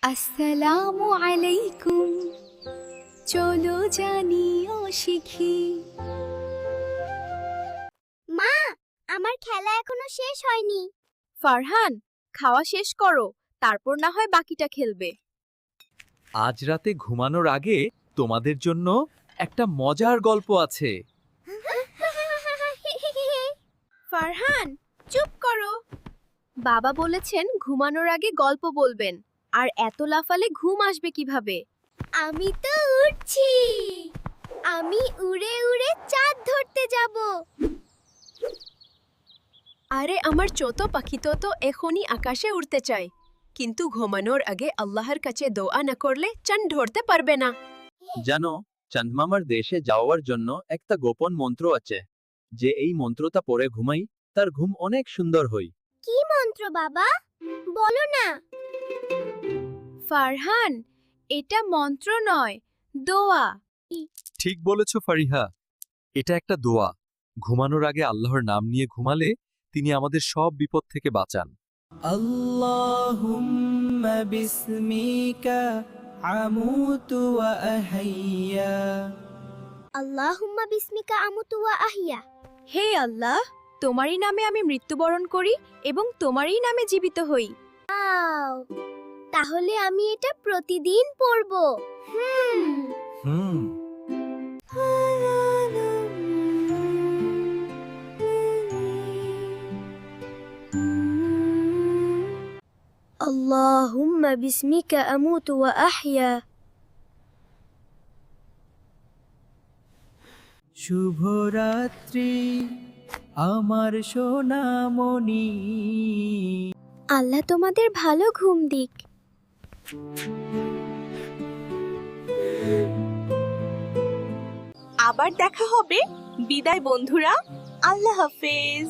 আসসালামু আলাইকুম, চলো জানিও শিখি। মা, আমার খেলা এখনো শেষ হয়নি। ফারহান, খাওয়া শেষ করো, তারপর না হয় বাকিটা খেলবে। আজ রাতে ঘুমানোর আগে তোমাদের জন্য একটা মজার গল্প আছে। ফারহান, চুপ করো। বাবা বলেছেন ঘুমানোর আগে গল্প বলবেন, আর এত লাফালে ঘুম আসবে কিভাবে? আমি তো উড়ছি। আমি উড়ে উড়ে চাঁদ ধরতে যাব। আরে আমার ছোট পাখি তো এখনই আকাশে উড়তে চায়, কিন্তু ঘুমানোর আগে আল্লাহর কাছে দোয়া না করলে চাঁদ ধরতে পারবে না। জানো, চাঁদমামার দেশে যাওয়ার জন্য একটা গোপন মন্ত্র আছে। যে এই মন্ত্রটা পড়ে ঘুমাই, তার ঘুম অনেক সুন্দর হয়। কি মন্ত্র বাবা? বলো না। ফারহান, এটা মন্ত্র নয়, দোয়া। ঠিক বলেছ ফারিহা, এটা একটা দোয়া। ঘুমানোর আগে আল্লাহর নাম নিয়ে ঘুমালে তিনি আমাদের সব বিপদ থেকে বাঁচান। اللهم باسمك عموت وأحيا আল্লাহুম্মা বিসমিকা আমুতু ওয়া আহিয়া। হে আল্লাহ, তোমারই নামে আমি মৃত্যুবরণ করি এবং তোমারই নামে জীবিত হই। আও, তাহলে আমি এটা প্রতিদিন পড়ব। হুম। আল্লাহুম্মা বিসমিকা আমুতু ওয়া আহিয়া। শুভরাত্রি আমার সোনামণি। আল্লাহ তোমাদের ভালো ঘুম দিক। আবার দেখা হবে। বিদায় বন্ধুরা, আল্লাহ হাফেজ।